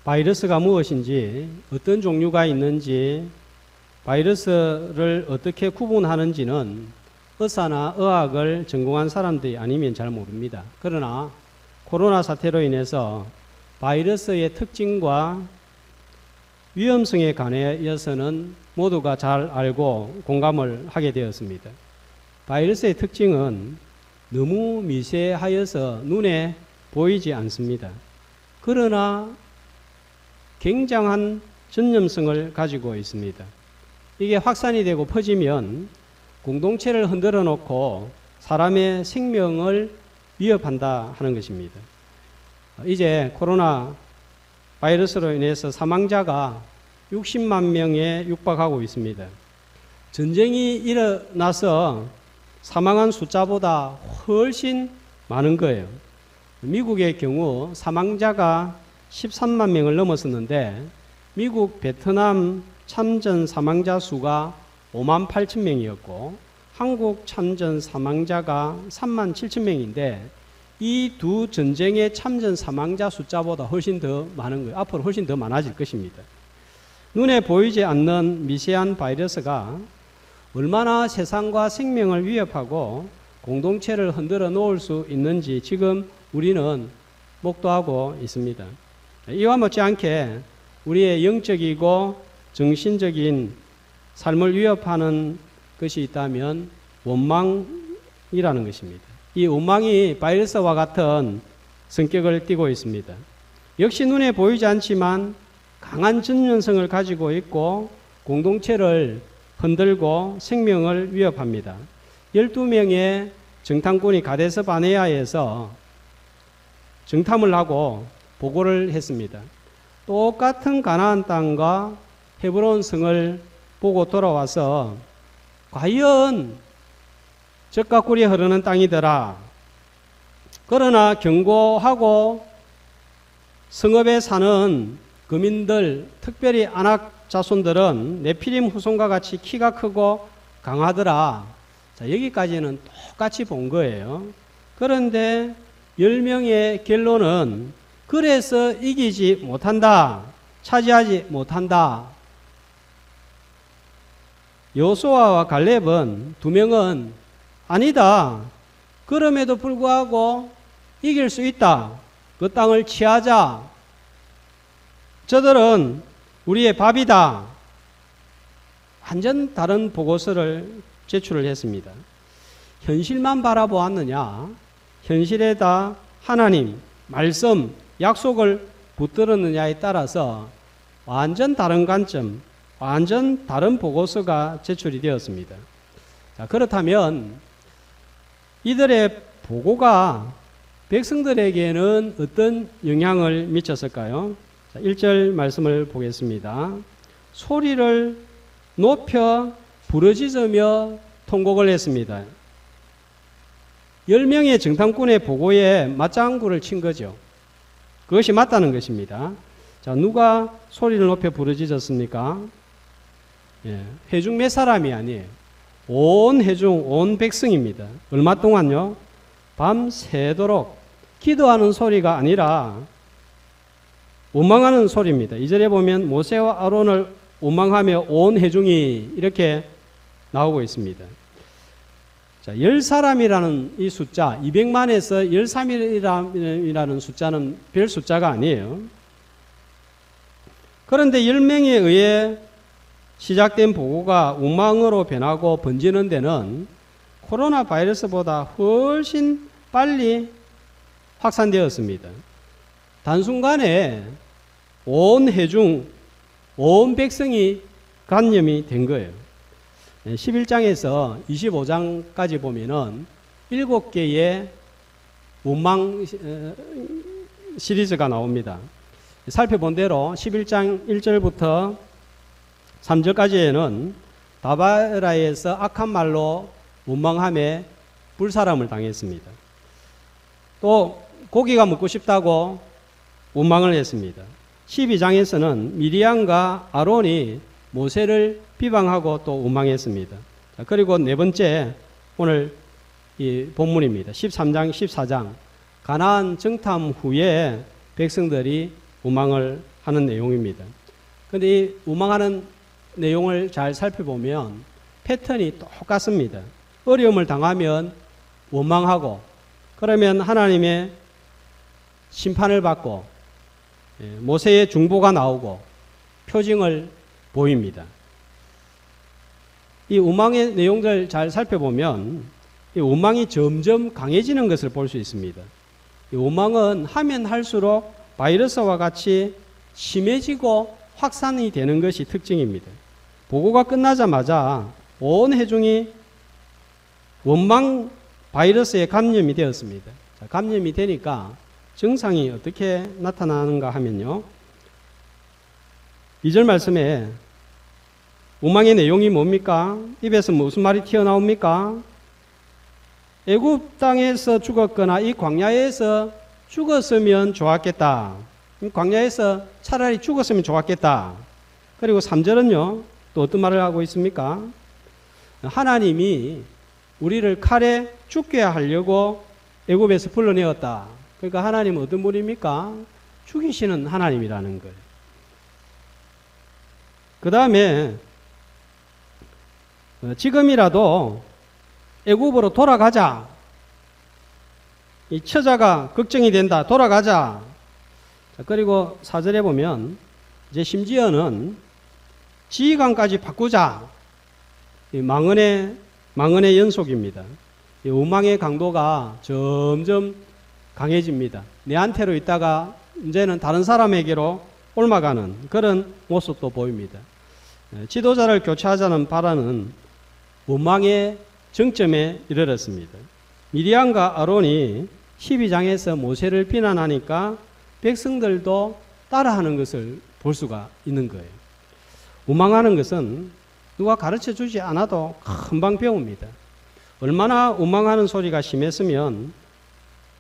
바이러스가 무엇인지, 어떤 종류가 있는지, 바이러스를 어떻게 구분하는지는 의사나 의학을 전공한 사람들이 아니면 잘 모릅니다. 그러나 코로나 사태로 인해서 바이러스의 특징과 위험성에 관해서는 모두가 잘 알고 공감을 하게 되었습니다. 바이러스의 특징은 너무 미세하여서 눈에 보이지 않습니다. 그러나 굉장한 전염성을 가지고 있습니다. 이게 확산이 되고 퍼지면 공동체를 흔들어 놓고 사람의 생명을 위협한다 하는 것입니다. 이제 코로나 바이러스로 인해서 사망자가 60만 명에 육박하고 있습니다. 전쟁이 일어나서 사망한 숫자보다 훨씬 많은 거예요. 미국의 경우 사망자가 13만 명을 넘었었는데 미국 베트남 참전 사망자 수가 5만 8천 명이었고 한국 참전 사망자가 3만 7천 명인데 이 두 전쟁의 참전 사망자 숫자보다 훨씬 더 많은 거예요. 앞으로 훨씬 더 많아질 것입니다. 눈에 보이지 않는 미세한 바이러스가 얼마나 세상과 생명을 위협하고 공동체를 흔들어 놓을 수 있는지 지금 우리는 목도하고 있습니다. 이와 못지않게 우리의 영적이고 정신적인 삶을 위협하는 것이 있다면 원망이라는 것입니다. 이 원망이 바이러스와 같은 성격을 띠고 있습니다. 역시 눈에 보이지 않지만 강한 전염성을 가지고 있고 공동체를 흔들고 생명을 위협합니다. 12명의 정탐꾼이 가데스 바네아에서 정탐을 하고 보고를 했습니다. 똑같은 가나안 땅과 헤브론 성을 보고 돌아와서 과연 젖과 꿀이 흐르는 땅이더라. 그러나 경고하고 성읍에 사는 거민들, 특별히 아낙 자손들은 네피림 후손과 같이 키가 크고 강하더라. 자, 여기까지는 똑같이 본 거예요. 그런데 10명의 결론은 그래서 이기지 못한다. 차지하지 못한다. 여호수아와 갈렙은 두 명은 아니다. 그럼에도 불구하고 이길 수 있다. 그 땅을 취하자. 저들은 우리의 밥이다. 완전 다른 보고서를 제출을 했습니다. 현실만 바라보았느냐? 현실에다 하나님, 말씀, 약속을 붙들었느냐에 따라서 완전 다른 관점, 완전 다른 보고서가 제출이 되었습니다. 자, 그렇다면 이들의 보고가 백성들에게는 어떤 영향을 미쳤을까요? 자, 1절 말씀을 보겠습니다. 소리를 높여 부르짖으며 통곡을 했습니다. 10명의 정탐꾼의 보고에 맞장구를 친 거죠. 그것이 맞다는 것입니다. 자, 누가 소리를 높여 부르짖었습니까? 예, 회중 몇 사람이 아니에요. 온 회중, 온 백성입니다. 얼마 동안요? 밤새도록 기도하는 소리가 아니라 원망하는 소리입니다. 2절에 보면 모세와 아론을 원망하며 온 회중이 이렇게 나오고 있습니다. 자, 10사람이라는 이 숫자, 200만에서 13이라는 숫자는 별 숫자가 아니에요. 그런데 10명에 의해 시작된 보고가 원망으로 변하고 번지는 데는 코로나 바이러스보다 훨씬 빨리 확산되었습니다. 단순간에 온 회중, 온 백성이 감염이 된 거예요. 11장에서 25장까지 보면은 7개의 원망 시리즈가 나옵니다. 살펴본 대로 11장 1절부터 3절까지에는 다바라에서 악한 말로 원망함에 불사람을 당했습니다. 또 고기가 먹고 싶다고 원망을 했습니다. 12장에서는 미리암과 아론이 모세를 비방하고 또 원망했습니다. 자, 그리고 네 번째 오늘 이 본문입니다. 13장, 14장 가나안 정탐 후에 백성들이 원망을 하는 내용입니다. 그런데 이 원망하는 내용을 잘 살펴보면 패턴이 똑같습니다. 어려움을 당하면 원망하고, 그러면 하나님의 심판을 받고 모세의 중보가 나오고 표징을 보입니다. 이 원망의 내용들 잘 살펴보면 이 원망이 점점 강해지는 것을 볼 수 있습니다. 이 원망은 하면 할수록 바이러스와 같이 심해지고 확산이 되는 것이 특징입니다. 보고가 끝나자마자 온 회중이 원망 바이러스에 감염이 되었습니다. 자, 감염이 되니까 증상이 어떻게 나타나는가 하면요. 2절 말씀에 원망의 내용이 뭡니까? 입에서 무슨 말이 튀어나옵니까? 애굽 땅에서 죽었거나 이 광야에서 죽었으면 좋았겠다. 광야에서 차라리 죽었으면 좋았겠다. 그리고 3절은요. 또 어떤 말을 하고 있습니까? 하나님이 우리를 칼에 죽게 하려고 애굽에서 불러내었다. 그러니까 하나님은 어떤 분입니까? 죽이시는 하나님이라는 거예요. 그 다음에 지금이라도 애굽으로 돌아가자. 이 처자가 걱정이 된다. 돌아가자. 그리고 4절에 보면 이제 심지어는 지휘관까지 바꾸자. 이 망언의 연속입니다. 이 원망의 강도가 점점 강해집니다. 내한테로 있다가 이제는 다른 사람에게로 옮아가는 그런 모습도 보입니다. 지도자를 교체하자는 발언은 원망의 정점에 이르렀습니다. 미리암과 아론이 12장에서 모세를 비난하니까 백성들도 따라하는 것을 볼 수가 있는 거예요. 원망하는 것은 누가 가르쳐 주지 않아도 금방 배웁니다. 얼마나 원망하는 소리가 심했으면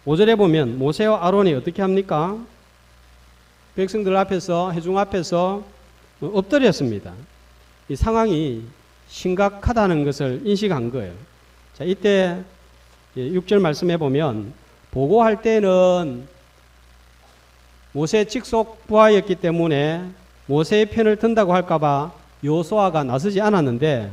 5절에 보면 모세와 아론이 어떻게 합니까? 백성들 앞에서, 회중 앞에서 엎드렸습니다. 이 상황이 심각하다는 것을 인식한 거예요. 자, 이때 6절 말씀해 보면 보고할 때는 모세 직속 부하였기 때문에 모세의 편을 든다고 할까봐 여호수아가 나서지 않았는데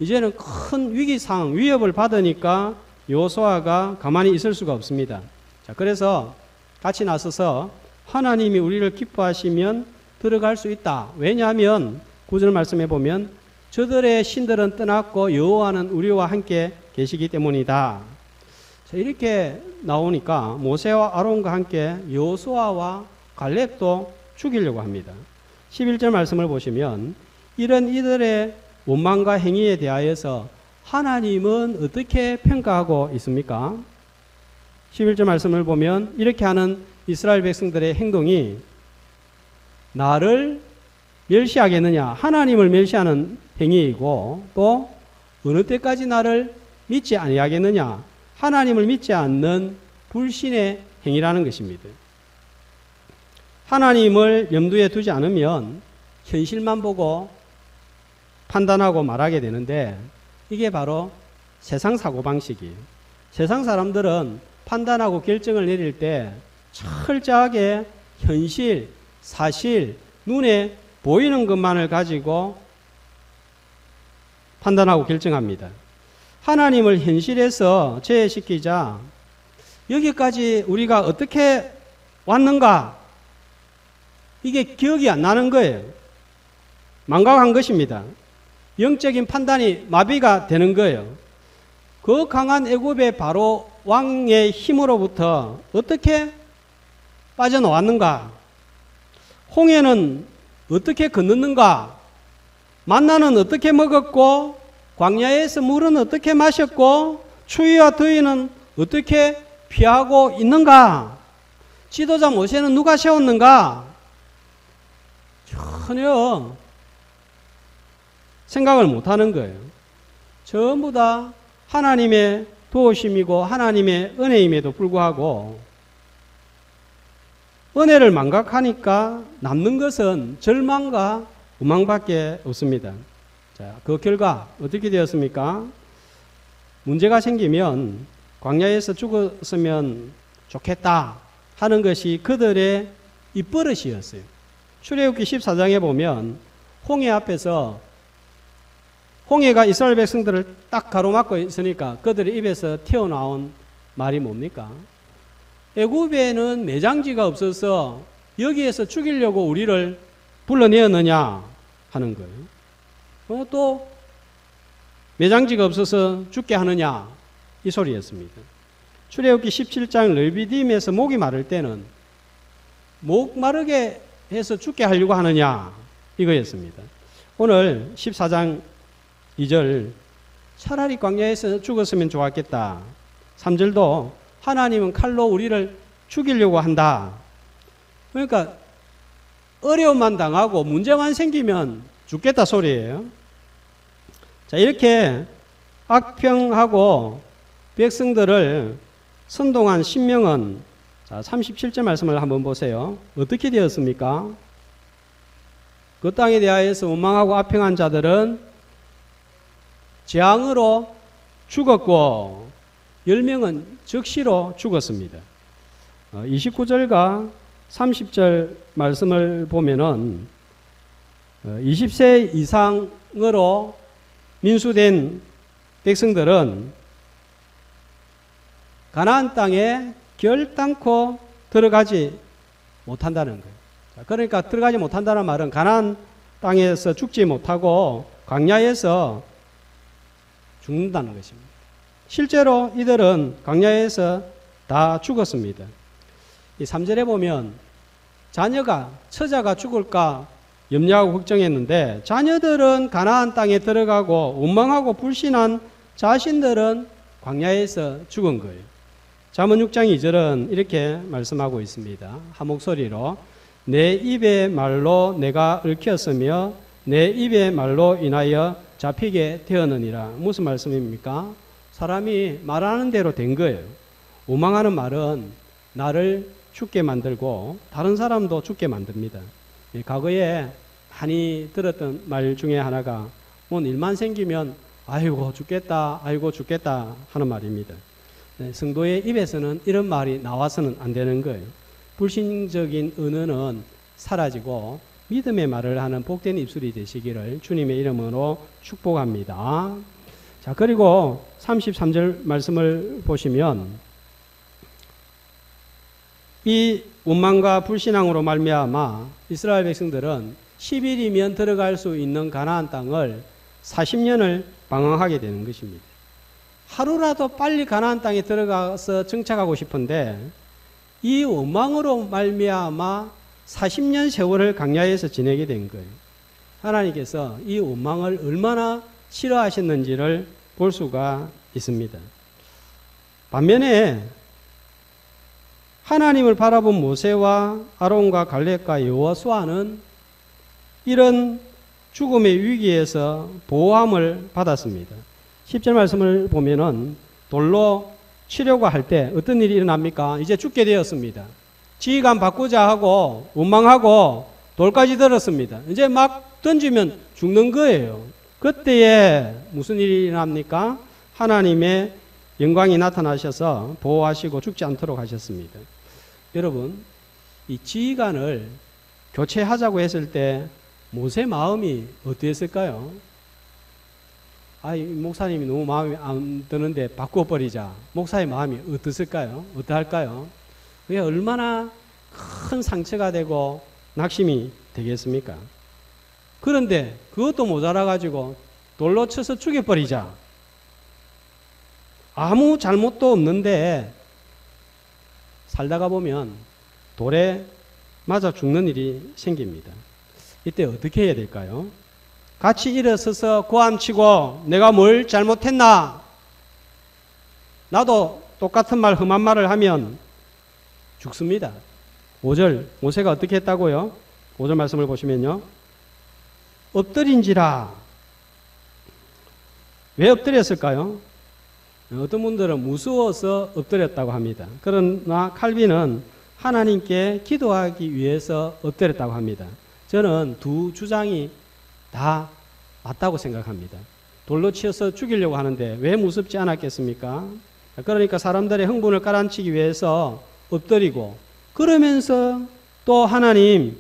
이제는 큰 위기상 위협을 받으니까 여호수아가 가만히 있을 수가 없습니다. 자, 그래서 같이 나서서 하나님이 우리를 기뻐하시면 들어갈 수 있다. 왜냐하면 9절 말씀해 보면 저들의 신들은 떠났고 여호와는 우리와 함께 계시기 때문이다. 자, 이렇게 나오니까 모세와 아론과 함께 여호수아와 갈렙도 죽이려고 합니다. 11절 말씀을 보시면 이런 이들의 원망과 행위에 대하여서 하나님은 어떻게 평가하고 있습니까? 11절 말씀을 보면 이렇게 하는 이스라엘 백성들의 행동이 나를 멸시하겠느냐, 하나님을 멸시하는 행위이고 또 어느 때까지 나를 믿지 아니하겠느냐, 하나님을 믿지 않는 불신의 행위라는 것입니다. 하나님을 염두에 두지 않으면 현실만 보고 판단하고 말하게 되는데 이게 바로 세상 사고방식이에요. 세상 사람들은 판단하고 결정을 내릴 때 철저하게 현실, 사실, 눈에 보이는 것만을 가지고 판단하고 결정합니다. 하나님을 현실에서 제외시키자 여기까지 우리가 어떻게 왔는가? 이게 기억이 안 나는 거예요. 망각한 것입니다. 영적인 판단이 마비가 되는 거예요. 그 강한 애굽의 바로 왕의 힘으로부터 어떻게 빠져나왔는가? 홍해는 어떻게 건넜는가? 만나는 어떻게 먹었고 광야에서 물은 어떻게 마셨고 추위와 더위는 어떻게 피하고 있는가? 지도자 모세는 누가 세웠는가? 전혀 생각을 못하는 거예요. 전부 다 하나님의 도우심이고 하나님의 은혜임에도 불구하고 은혜를 망각하니까 남는 것은 절망과 원망밖에 없습니다. 자, 그 결과 어떻게 되었습니까? 문제가 생기면 광야에서 죽었으면 좋겠다 하는 것이 그들의 입버릇이었어요. 출애굽기 14장에 보면 홍해 앞에서 홍해가 이스라엘 백성들을 딱 가로막고 있으니까 그들의 입에서 튀어나온 말이 뭡니까? 애굽에는 매장지가 없어서 여기에서 죽이려고 우리를 불러내었느냐 하는 거예요. 또 매장지가 없어서 죽게 하느냐 이 소리였습니다. 출애굽기 17장 르비딤에서 목이 마를 때는 목 마르게 해서 죽게 하려고 하느냐 이거였습니다. 오늘 14장 2절 차라리 광야에서 죽었으면 좋았겠다. 3절도 하나님은 칼로 우리를 죽이려고 한다. 그러니까 어려움만 당하고 문제만 생기면 죽겠다 소리예요. 자, 이렇게 악평하고 백성들을 선동한 신명은 자, 37절 말씀을 한번 보세요. 어떻게 되었습니까? 그 땅에 대하여서 원망하고 악평한 자들은 재앙으로 죽었고 10명은 적시로 죽었습니다. 29절과 30절 말씀을 보면은 20세 이상으로 민수된 백성들은 가나안 땅에 결단코 들어가지 못한다는 거예요. 그러니까 들어가지 못한다는 말은 가나안 땅에서 죽지 못하고 광야에서 죽는다는 것입니다. 실제로 이들은 광야에서 다 죽었습니다. 이 3절에 보면 자녀가 처자가 죽을까 염려하고 걱정했는데 자녀들은 가나안 땅에 들어가고 원망하고 불신한 자신들은 광야에서 죽은 거예요. 잠언 6장 2절은 이렇게 말씀하고 있습니다. 한 목소리로 내 입의 말로 내가 얽혔으며 내 입의 말로 인하여 잡히게 되었느니라. 무슨 말씀입니까? 사람이 말하는 대로 된 거예요. 오망하는 말은 나를 죽게 만들고 다른 사람도 죽게 만듭니다. 과거에 많이 들었던 말 중에 하나가 뭔 일만 생기면 아이고 죽겠다 아이고 죽겠다 하는 말입니다. 성도의 입에서는 이런 말이 나와서는 안 되는 거예요. 불신적인 언어는 사라지고 믿음의 말을 하는 복된 입술이 되시기를 주님의 이름으로 축복합니다. 자, 그리고 33절 말씀을 보시면 이 원망과 불신앙으로 말미암아 이스라엘 백성들은 10일이면 들어갈 수 있는 가나안 땅을 40년을 방황하게 되는 것입니다. 하루라도 빨리 가나안 땅에 들어가서 정착하고 싶은데 이 원망으로 말미암아 40년 세월을 광야에서 지내게 된 거예요. 하나님께서 이 원망을 얼마나 싫어하셨는지를 볼 수가 있습니다. 반면에 하나님을 바라본 모세와 아론과 갈렙과 여호수아는 이런 죽음의 위기에서 보호함을 받았습니다. 10절 말씀을 보면은 돌로 치려고 할 때 어떤 일이 일어납니까? 이제 죽게 되었습니다. 지휘관 바꾸자 하고 원망하고 돌까지 들었습니다. 이제 막 던지면 죽는 거예요. 그때에 무슨 일이 일어납니까? 하나님의 영광이 나타나셔서 보호하시고 죽지 않도록 하셨습니다. 여러분, 이 지휘관을 교체하자고 했을 때 모세 마음이 어땠을까요? 이 목사님이 너무 마음에 안 드는데 바꿔버리자. 목사의 마음이 어땠을까요? 어떠할까요? 그게 얼마나 큰 상처가 되고 낙심이 되겠습니까? 그런데 그것도 모자라가지고 돌로 쳐서 죽여버리자. 아무 잘못도 없는데 살다가 보면 돌에 맞아 죽는 일이 생깁니다. 이때 어떻게 해야 될까요? 같이 일어서서 고함치고 내가 뭘 잘못했나? 나도 똑같은 말 험한 말을 하면 죽습니다. 5절 모세가 어떻게 했다고요? 5절 말씀을 보시면요. 엎드린지라. 왜 엎드렸을까요? 어떤 분들은 무서워서 엎드렸다고 합니다. 그러나 칼빈은 하나님께 기도하기 위해서 엎드렸다고 합니다. 저는 두 주장이 다 맞다고 생각합니다. 돌로 치어서 죽이려고 하는데 왜 무섭지 않았겠습니까? 그러니까 사람들의 흥분을 가라앉히기 위해서 엎드리고 그러면서 또 하나님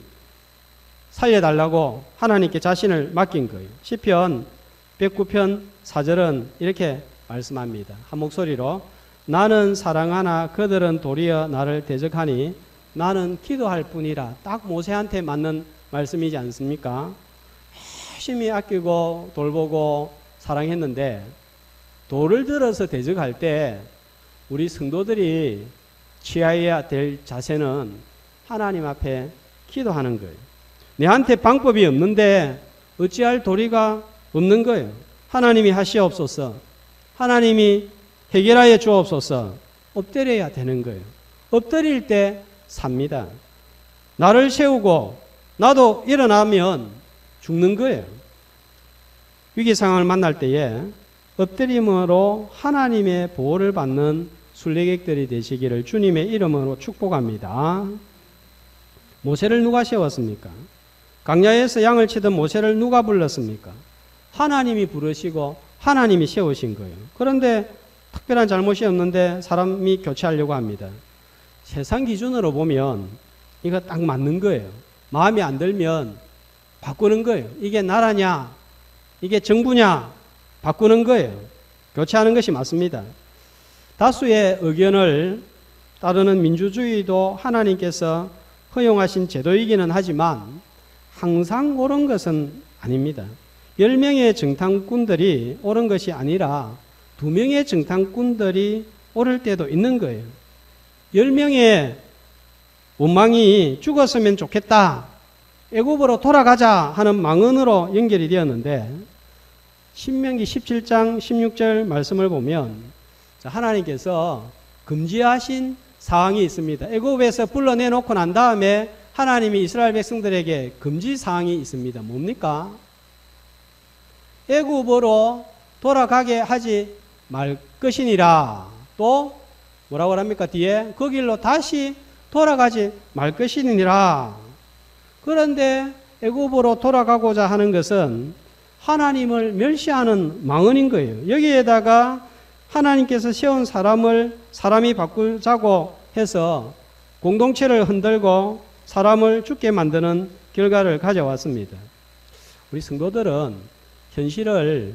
살려달라고 하나님께 자신을 맡긴 거예요. 시편 109편 4절은 이렇게 말씀합니다. 한 목소리로 나는 사랑하나 그들은 도리어 나를 대적하니 나는 기도할 뿐이라. 딱 모세한테 맞는 말씀이지 않습니까? 열심히 아끼고 돌보고 사랑했는데 돌을 들어서 대적할 때 우리 성도들이 취해야 될 자세는 하나님 앞에 기도하는 거예요. 내한테 방법이 없는데 어찌할 도리가 없는 거예요. 하나님이 하시옵소서. 하나님이 해결하여 주옵소서. 엎드려야 되는 거예요. 엎드릴 때 삽니다. 나를 세우고 나도 일어나면 죽는 거예요. 위기 상황을 만날 때에 엎드림으로 하나님의 보호를 받는 순례객들이 되시기를 주님의 이름으로 축복합니다. 모세를 누가 세웠습니까? 광야에서 양을 치던 모세를 누가 불렀습니까? 하나님이 부르시고 하나님이 세우신 거예요. 그런데 특별한 잘못이 없는데 사람이 교체하려고 합니다. 세상 기준으로 보면 이거 딱 맞는 거예요. 마음에 안 들면 바꾸는 거예요. 이게 나라냐? 이게 정부냐? 바꾸는 거예요. 교체하는 것이 맞습니다. 다수의 의견을 따르는 민주주의도 하나님께서 허용하신 제도이기는 하지만 항상 옳은 것은 아닙니다. 10명의 정탐꾼들이 옳은 것이 아니라 2명의 정탐꾼들이 옳을 때도 있는 거예요. 10명의 원망이 죽었으면 좋겠다, 애굽으로 돌아가자 하는 망언으로 연결이 되었는데 신명기 17장 16절 말씀을 보면 하나님께서 금지하신 사항이 있습니다. 애굽에서 불러내놓고 난 다음에 하나님이 이스라엘 백성들에게 금지 사항이 있습니다. 뭡니까? 애굽으로 돌아가게 하지 말 것이니라. 또 뭐라고 합니까? 뒤에 그 길로 다시 돌아가지 말 것이니라. 그런데 애굽으로 돌아가고자 하는 것은 하나님을 멸시하는 망언인 거예요. 여기에다가 하나님께서 세운 사람이 바꾸자고 해서 공동체를 흔들고 사람을 죽게 만드는 결과를 가져왔습니다. 우리 성도들은 현실을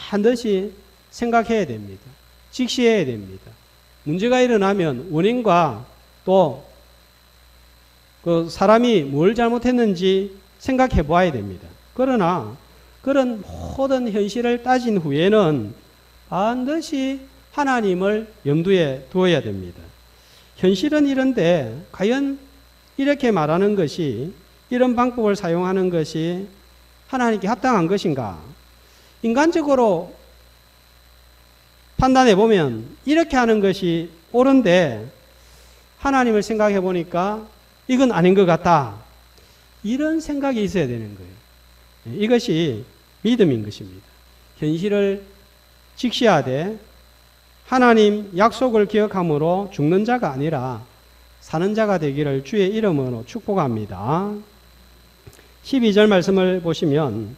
반드시 생각해야 됩니다. 직시해야 됩니다. 문제가 일어나면 원인과 또 그 사람이 뭘 잘못했는지 생각해 보아야 됩니다. 그러나 그런 모든 현실을 따진 후에는 반드시 하나님을 염두에 두어야 됩니다. 현실은 이런데 과연 이렇게 말하는 것이, 이런 방법을 사용하는 것이 하나님께 합당한 것인가? 인간적으로 판단해 보면 이렇게 하는 것이 옳은데 하나님을 생각해 보니까 이건 아닌 것 같다. 이런 생각이 있어야 되는 거예요. 이것이 믿음인 것입니다. 현실을 직시하되 하나님 약속을 기억함으로 죽는 자가 아니라 사는 자가 되기를 주의 이름으로 축복합니다. 12절 말씀을 보시면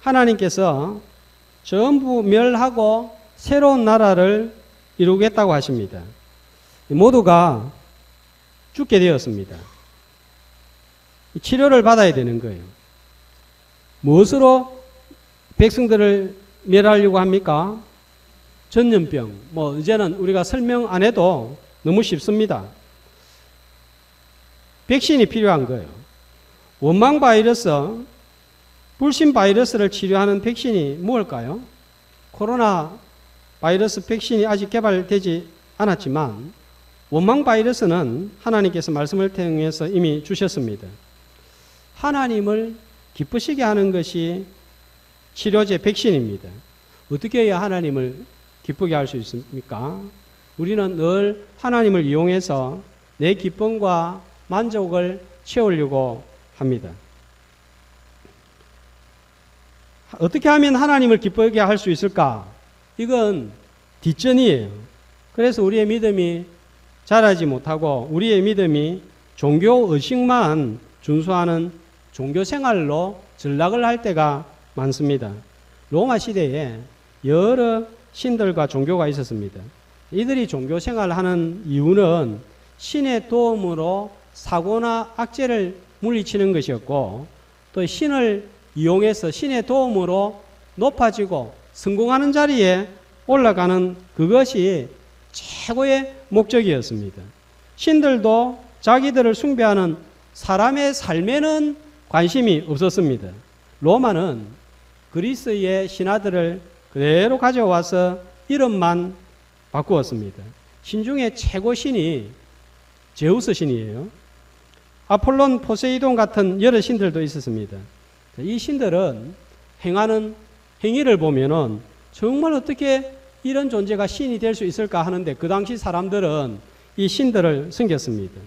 하나님께서 전부 멸하고 새로운 나라를 이루겠다고 하십니다. 모두가 죽게 되었습니다. 치료를 받아야 되는 거예요. 무엇으로 백성들을 멸하려고 합니까? 전염병. 이제는 우리가 설명 안 해도 너무 쉽습니다. 백신이 필요한 거예요. 원망 바이러스, 불신 바이러스를 치료하는 백신이 무엇일까요? 코로나 바이러스 백신이 아직 개발되지 않았지만 원망 바이러스는 하나님께서 말씀을 통해서 이미 주셨습니다. 하나님을 기쁘시게 하는 것이 치료제 백신입니다. 어떻게 해야 하나님을 기쁘게 할 수 있습니까? 우리는 늘 하나님을 이용해서 내 기쁨과 만족을 채우려고 합니다. 어떻게 하면 하나님을 기쁘게 할 수 있을까? 이건 뒷전이에요. 그래서 우리의 믿음이 자라지 못하고 우리의 믿음이 종교 의식만 준수하는 종교 생활로 전락을 할 때가 많습니다. 로마 시대에 여러 신들과 종교가 있었습니다. 이들이 종교 생활을 하는 이유는 신의 도움으로 사고나 악재를 물리치는 것이었고, 또 신을 이용해서 신의 도움으로 높아지고 성공하는 자리에 올라가는 그것이 최고의 목적이었습니다. 신들도 자기들을 숭배하는 사람의 삶에는 관심이 없었습니다. 로마는 그리스의 신하들을 그대로 가져와서 이름만 바꾸었습니다. 신 중에 최고 신이 제우스 신이에요. 아폴론, 포세이돈 같은 여러 신들도 있었습니다. 이 신들은 행하는 행위를 보면은 정말 어떻게 이런 존재가 신이 될 수 있을까 하는데, 그 당시 사람들은 이 신들을 섬겼습니다.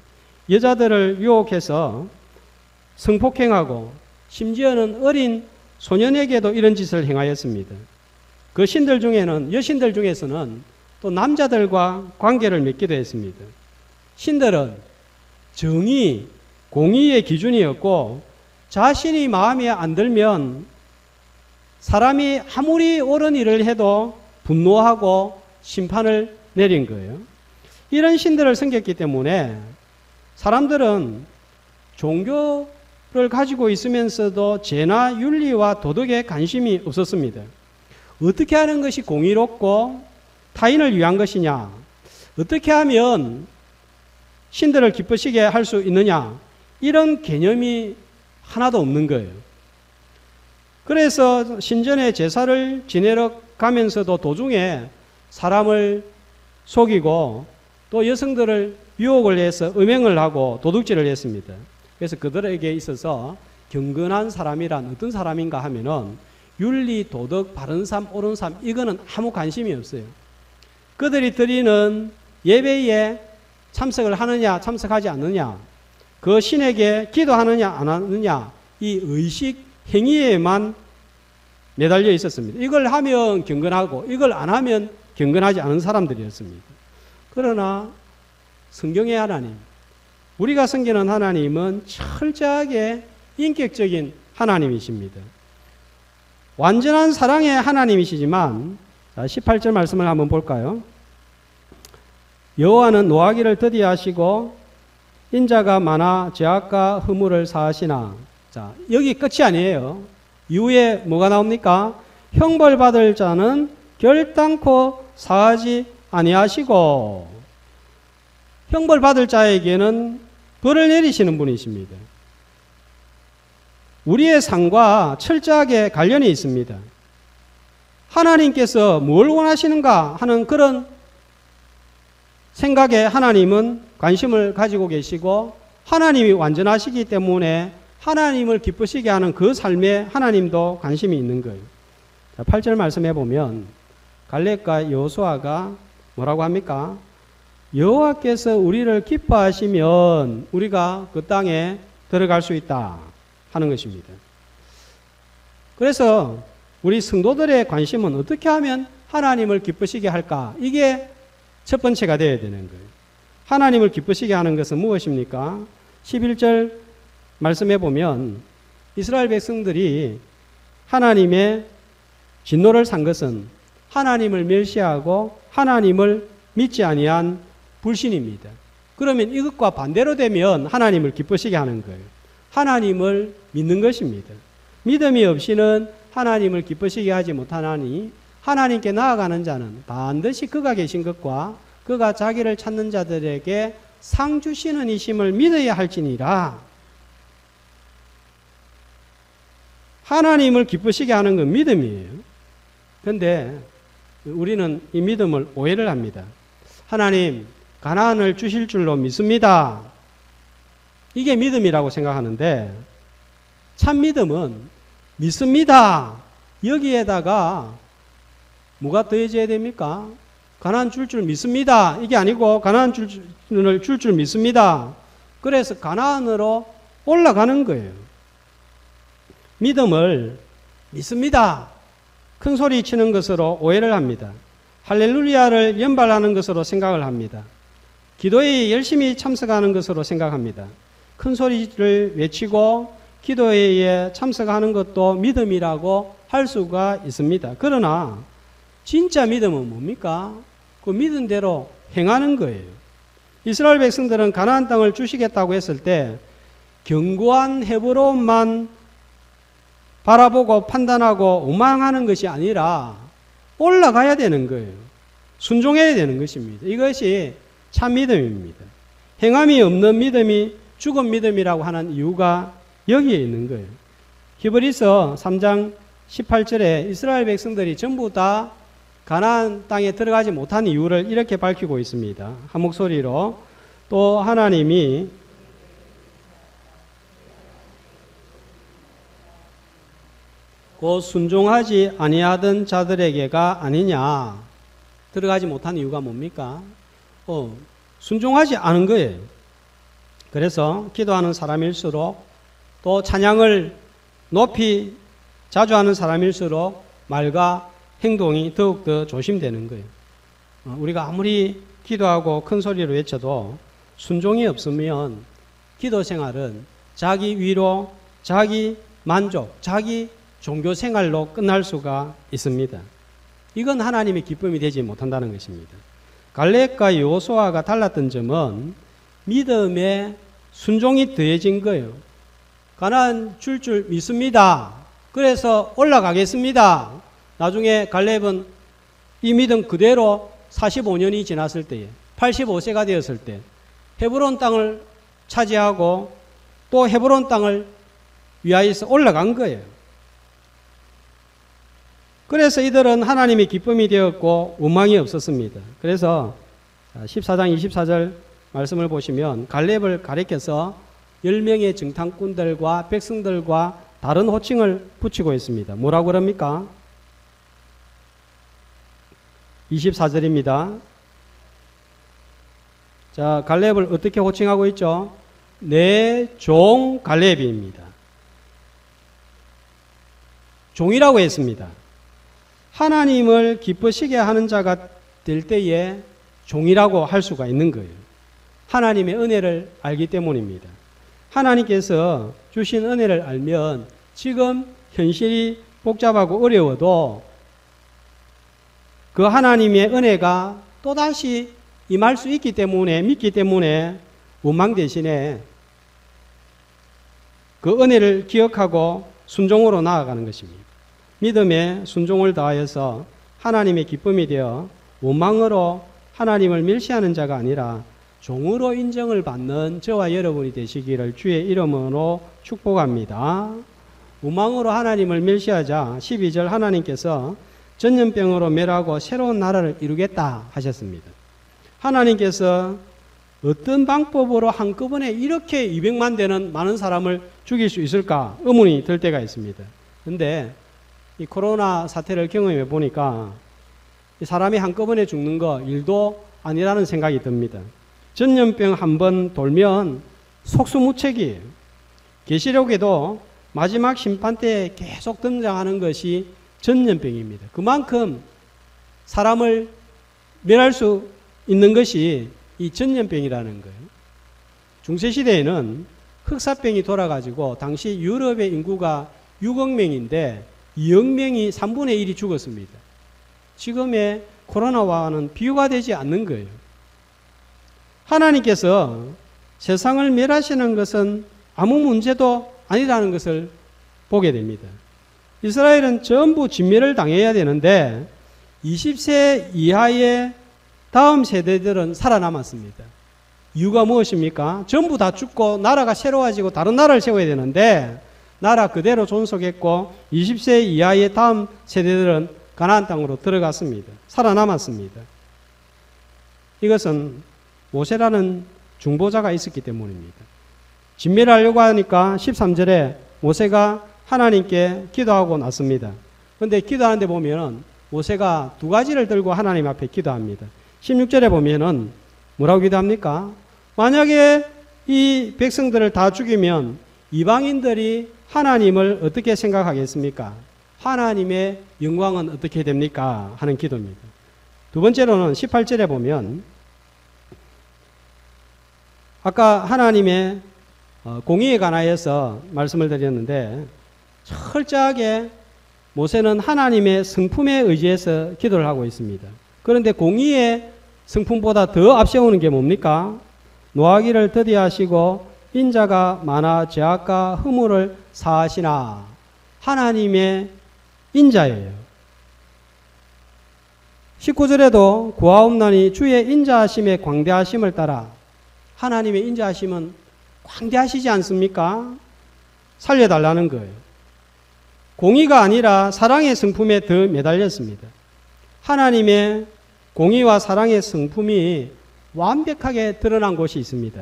여자들을 유혹해서 성폭행하고 심지어는 어린 소년에게도 이런 짓을 행하였습니다. 그 신들 중에는, 여신들 중에서는 또 남자들과 관계를 맺기도 했습니다. 신들은 정의, 공의의 기준이었고, 자신이 마음에 안 들면 사람이 아무리 옳은 일을 해도 분노하고 심판을 내린 거예요. 이런 신들을 섬겼기 때문에 사람들은 종교를 가지고 있으면서도 죄나 윤리와 도덕에 관심이 없었습니다. 어떻게 하는 것이 공의롭고 타인을 위한 것이냐, 어떻게 하면 신들을 기쁘시게 할 수 있느냐, 이런 개념이 하나도 없는 거예요. 그래서 신전에 제사를 지내러 가면서도 도중에 사람을 속이고 또 여성들을 유혹을 해서 음행을 하고 도둑질을 했습니다. 그래서 그들에게 있어서 경건한 사람이란 어떤 사람인가 하면은 윤리, 도덕, 바른 삶, 옳은 삶, 이거는 아무 관심이 없어요. 그들이 드리는 예배에 참석을 하느냐, 참석하지 않느냐, 그 신에게 기도하느냐, 안 하느냐, 이 의식, 행위에만 매달려 있었습니다. 이걸 하면 경건하고 이걸 안 하면 경건하지 않은 사람들이었습니다. 그러나 성경의 하나님, 우리가 섬기는 하나님은 철저하게 인격적인 하나님이십니다. 완전한 사랑의 하나님이시지만, 18절 말씀을 한번 볼까요? 여호와는 노하기를 더디하시고 인자가 많아 죄악과 허물을 사하시나. 자, 여기 끝이 아니에요. 이후에 뭐가 나옵니까? 형벌받을 자는 결단코 사하지 아니하시고, 형벌받을 자에게는 벌을 내리시는 분이십니다. 우리의 삶과 철저하게 관련이 있습니다. 하나님께서 뭘 원하시는가 하는 그런 생각에 하나님은 관심을 가지고 계시고, 하나님이 완전하시기 때문에 하나님을 기쁘시게 하는 그 삶에 하나님도 관심이 있는 거예요. 자, 8절 말씀해 보면 갈렙과 여호수아가 뭐라고 합니까? 여호와께서 우리를 기뻐하시면 우리가 그 땅에 들어갈 수 있다 하는 것입니다. 그래서 우리 성도들의 관심은 어떻게 하면 하나님을 기쁘시게 할까? 이게 첫 번째가 되어야 되는 거예요. 하나님을 기쁘시게 하는 것은 무엇입니까? 11절 말씀해 보면 이스라엘 백성들이 하나님의 진노를 산 것은 하나님을 멸시하고 하나님을 믿지 아니한 불신입니다. 그러면 이것과 반대로 되면 하나님을 기쁘시게 하는 거예요. 하나님을 믿는 것입니다. 믿음이 없이는 하나님을 기쁘시게 하지 못하나니 하나님께 나아가는 자는 반드시 그가 계신 것과 그가 자기를 찾는 자들에게 상 주시는 이심을 믿어야 할지니라. 하나님을 기쁘시게 하는 건 믿음이에요. 그런데 우리는 이 믿음을 오해를 합니다. 하나님, 가나안을 주실 줄로 믿습니다. 이게 믿음이라고 생각하는데, 참 믿음은 믿습니다. 여기에다가 뭐가 더해져야 됩니까? 가나안 줄 줄 믿습니다. 이게 아니고 가나안 줄 줄 믿습니다. 그래서 가나안으로 올라가는 거예요. 믿음을 믿습니다. 큰 소리 치는 것으로 오해를 합니다. 할렐루야를 연발하는 것으로 생각을 합니다. 기도회에 열심히 참석하는 것으로 생각합니다. 큰 소리를 외치고 기도회에 참석하는 것도 믿음이라고 할 수가 있습니다. 그러나 진짜 믿음은 뭡니까? 그 믿은 대로 행하는 거예요. 이스라엘 백성들은 가나안 땅을 주시겠다고 했을 때 견고한 헤브론만 바라보고 판단하고 오망하는 것이 아니라 올라가야 되는 거예요. 순종해야 되는 것입니다. 이것이 참 믿음입니다. 행함이 없는 믿음이 죽은 믿음이라고 하는 이유가 여기에 있는 거예요. 히브리서 3장 18절에 이스라엘 백성들이 전부 다 가나안 땅에 들어가지 못한 이유를 이렇게 밝히고 있습니다. 한 목소리로 또 하나님이 곧 순종하지 아니하던 자들에게가 아니냐. 들어가지 못한 이유가 뭡니까? 순종하지 않은 거예요. 그래서 기도하는 사람일수록 또 찬양을 높이 자주 하는 사람일수록 말과 행동이 더욱더 조심되는 거예요. 우리가 아무리 기도하고 큰 소리로 외쳐도 순종이 없으면 기도 생활은 자기 위로, 자기 만족, 자기 종교 생활로 끝날 수가 있습니다. 이건 하나님의 기쁨이 되지 못한다는 것입니다. 갈렙과 여호수아가 달랐던 점은 믿음에 순종이 더해진 거예요. 가나안 줄 믿습니다. 그래서 올라가겠습니다. 나중에 갈렙은 이 믿음 그대로 45년이 지났을 때에 85세가 되었을 때 헤브론 땅을 차지하고 또 헤브론 땅을 위하여서 올라간 거예요. 그래서 이들은 하나님의 기쁨이 되었고 원망이 없었습니다. 그래서 14장 24절 말씀을 보시면 갈렙을 가리켜서 10명의 정탐꾼들과 백성들과 다른 호칭을 붙이고 있습니다. 뭐라고 그럽니까? 24절입니다. 자, 갈렙을 어떻게 호칭하고 있죠? 내 종 갈렙입니다. 종이라고 했습니다. 하나님을 기쁘시게 하는 자가 될 때에 종이라고 할 수가 있는 거예요. 하나님의 은혜를 알기 때문입니다. 하나님께서 주신 은혜를 알면 지금 현실이 복잡하고 어려워도 그 하나님의 은혜가 또다시 임할 수 있기 때문에, 믿기 때문에 원망 대신에 그 은혜를 기억하고 순종으로 나아가는 것입니다. 믿음에 순종을 다하여서 하나님의 기쁨이 되어 원망으로 하나님을 멸시하는 자가 아니라 종으로 인정을 받는 저와 여러분이 되시기를 주의 이름으로 축복합니다. 원망으로 하나님을 멸시하자 12절 하나님께서 전염병으로 멸하고 새로운 나라를 이루겠다 하셨습니다. 하나님께서 어떤 방법으로 한꺼번에 이렇게 200만 되는 많은 사람을 죽일 수 있을까 의문이 들 때가 있습니다. 그런데 이 코로나 사태를 경험해 보니까 사람이 한꺼번에 죽는 거 일도 아니라는 생각이 듭니다. 전염병 한 번 돌면 속수무책이에요. 계시록에도 마지막 심판 때 계속 등장하는 것이 전염병입니다. 그만큼 사람을 멸할 수 있는 것이 이 전염병이라는 거예요. 중세시대에는 흑사병이 돌아가지고 당시 유럽의 인구가 6억 명인데 2억 명이 3분의 1이 죽었습니다. 지금의 코로나와는 비교가 되지 않는 거예요. 하나님께서 세상을 멸하시는 것은 아무 문제도 아니라는 것을 보게 됩니다. 이스라엘은 전부 진멸을 당해야 되는데 20세 이하의 다음 세대들은 살아남았습니다. 이유가 무엇입니까? 전부 다 죽고 나라가 새로워지고 다른 나라를 세워야 되는데 나라 그대로 존속했고 20세 이하의 다음 세대들은 가나안 땅으로 들어갔습니다. 살아남았습니다. 이것은 모세라는 중보자가 있었기 때문입니다. 진멸하려고 하니까 13절에 모세가 하나님께 기도하고 났습니다. 그런데 기도하는데 보면은 모세가 두 가지를 들고 하나님 앞에 기도합니다. 16절에 보면은 뭐라고 기도합니까? 만약에 이 백성들을 다 죽이면 이방인들이 하나님을 어떻게 생각하겠습니까? 하나님의 영광은 어떻게 됩니까? 하는 기도입니다. 두 번째로는 18절에 보면 아까 하나님의 공의에 관하여서 말씀을 드렸는데 철저하게 모세는 하나님의 성품에 의지해서 기도를 하고 있습니다. 그런데 공의의 성품보다 더 앞세우는 게 뭡니까? 노하기를 더디하시고 인자가 많아 죄악과 허물을 사하시나. 하나님의 인자예요. 19절에도 구하옵나니 주의 인자하심의 광대하심을 따라. 하나님의 인자하심은 광대하시지 않습니까? 살려달라는 거예요. 공의가 아니라 사랑의 성품에 더 매달렸습니다. 하나님의 공의와 사랑의 성품이 완벽하게 드러난 곳이 있습니다.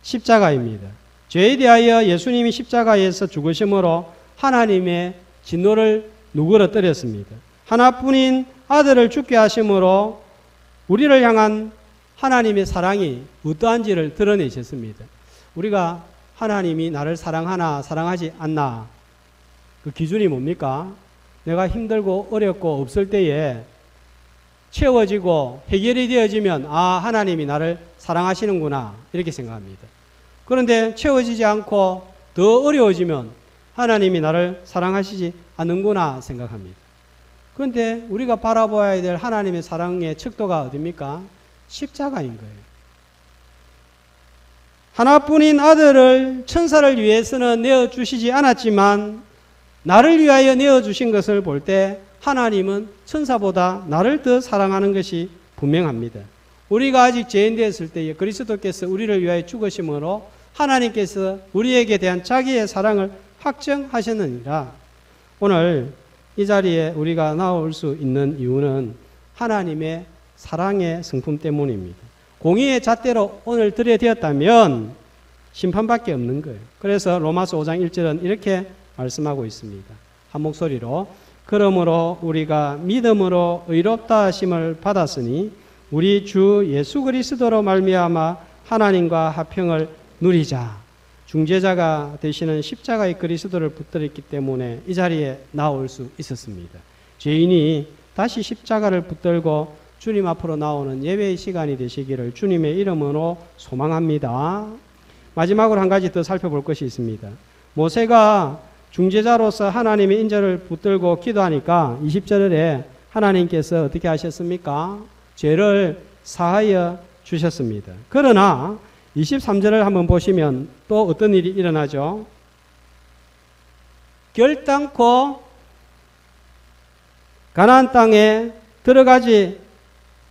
십자가입니다. 죄에 대하여 예수님이 십자가에서 죽으심으로 하나님의 진노를 누그러뜨렸습니다. 하나뿐인 아들을 죽게 하심으로 우리를 향한 하나님의 사랑이 어떠한지를 드러내셨습니다. 우리가 하나님이 나를 사랑하나 사랑하지 않나, 그 기준이 뭡니까? 내가 힘들고 어렵고 없을 때에 채워지고 해결이 되어지면 아, 하나님이 나를 사랑하시는구나 이렇게 생각합니다. 그런데 채워지지 않고 더 어려워지면 하나님이 나를 사랑하시지 않는구나 생각합니다. 그런데 우리가 바라봐야 될 하나님의 사랑의 척도가 어디입니까? 십자가인 거예요. 하나뿐인 아들을 천사를 위해서는 내어주시지 않았지만 나를 위하여 내어주신 것을 볼 때 하나님은 천사보다 나를 더 사랑하는 것이 분명합니다. 우리가 아직 죄인 되었을 때에 그리스도께서 우리를 위하여 죽으심으로 하나님께서 우리에게 대한 자기의 사랑을 확정하셨느니라. 오늘 이 자리에 우리가 나올 수 있는 이유는 하나님의 사랑의 성품 때문입니다. 공의의 잣대로 오늘 들여되었다면 심판밖에 없는 거예요. 그래서 로마서 5장 1절은 이렇게 말씀하고 있습니다. 한 목소리로 그러므로 우리가 믿음으로 의롭다 하심을 받았으니 우리 주 예수 그리스도로 말미암아 하나님과 화평을 누리자. 중재자가 되시는 십자가의 그리스도를 붙들었기 때문에 이 자리에 나올 수 있었습니다. 죄인이 다시 십자가를 붙들고 주님 앞으로 나오는 예배의 시간이 되시기를 주님의 이름으로 소망합니다. 마지막으로 한 가지 더 살펴볼 것이 있습니다. 모세가 중재자로서 하나님의 인자를 붙들고 기도하니까 20절에 하나님께서 어떻게 하셨습니까? 죄를 사하여 주셨습니다. 그러나 23절을 한번 보시면 또 어떤 일이 일어나죠? 결단코 가나안 땅에 들어가지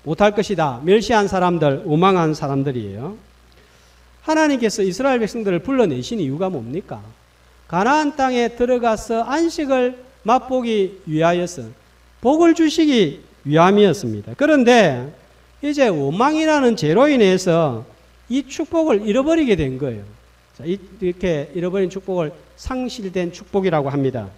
못할 것이다. 멸시한 사람들, 오망한 사람들이에요. 하나님께서 이스라엘 백성들을 불러내신 이유가 뭡니까? 가나안 땅에 들어가서 안식을 맛보기 위하여서 복을 주시기 위함이었습니다. 그런데 이제 원망이라는 죄로 인해서 이 축복을 잃어버리게 된 거예요. 자, 이렇게 잃어버린 축복을 상실된 축복이라고 합니다.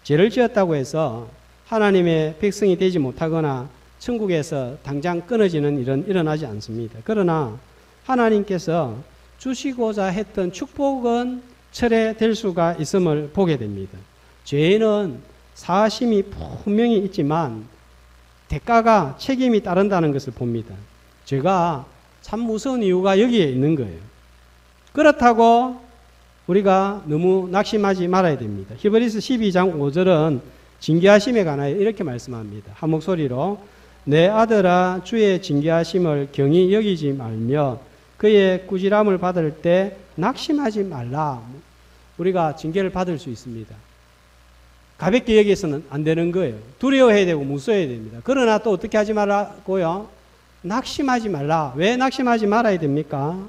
죄를 지었다고 해서 하나님의 백성이 되지 못하거나 천국에서 당장 끊어지는 일은 일어나지 않습니다. 그러나 하나님께서 주시고자 했던 축복은 철회될 수가 있음을 보게 됩니다. 죄에는 사심이 분명히 있지만 대가가 책임이 따른다는 것을 봅니다. 죄가 참 무서운 이유가 여기에 있는 거예요. 그렇다고 우리가 너무 낙심하지 말아야 됩니다. 히브리서 12장 5절은 징계하심에 관하여 이렇게 말씀합니다. 한 목소리로 내 아들아 주의 징계하심을 경히 여기지 말며 그의 꾸지람을 받을 때 낙심하지 말라. 우리가 징계를 받을 수 있습니다. 가볍게 여기서는 안 되는 거예요. 두려워해야 되고 무서워해야 됩니다. 그러나 또 어떻게 하지 말라고요? 낙심하지 말라. 왜 낙심하지 말아야 됩니까?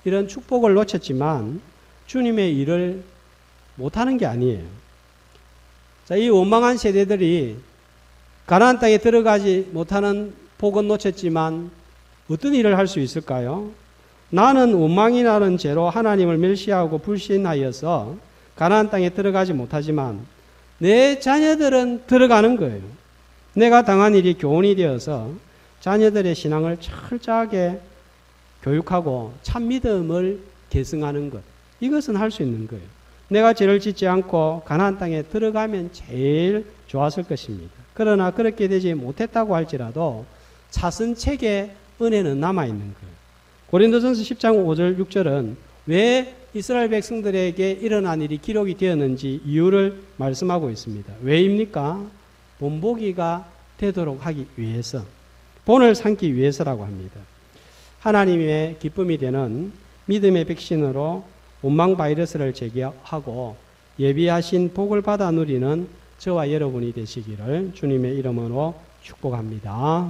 이런 축복을 놓쳤지만 주님의 일을 못하는 게 아니에요. 자, 이 원망한 세대들이 가나안 땅에 들어가지 못하는 복은 놓쳤지만 어떤 일을 할 수 있을까요? 나는 원망이라는 죄로 하나님을 멸시하고 불신하여서 가나안 땅에 들어가지 못하지만 내 자녀들은 들어가는 거예요. 내가 당한 일이 교훈이 되어서 자녀들의 신앙을 철저하게 교육하고 참 믿음을 계승하는 것. 이것은 할 수 있는 거예요. 내가 죄를 짓지 않고 가나안 땅에 들어가면 제일 좋았을 것입니다. 그러나 그렇게 되지 못했다고 할지라도 차선책의 은혜는 남아있는 거예요. 고린도전서 10장 5절 6절은 왜 이스라엘 백성들에게 일어난 일이 기록이 되었는지 이유를 말씀하고 있습니다. 왜입니까? 본보기가 되도록 하기 위해서, 본을 삼기 위해서라고 합니다. 하나님의 기쁨이 되는 믿음의 백신으로 원망 바이러스를 제거하고 예비하신 복을 받아 누리는 저와 여러분이 되시기를 주님의 이름으로 축복합니다.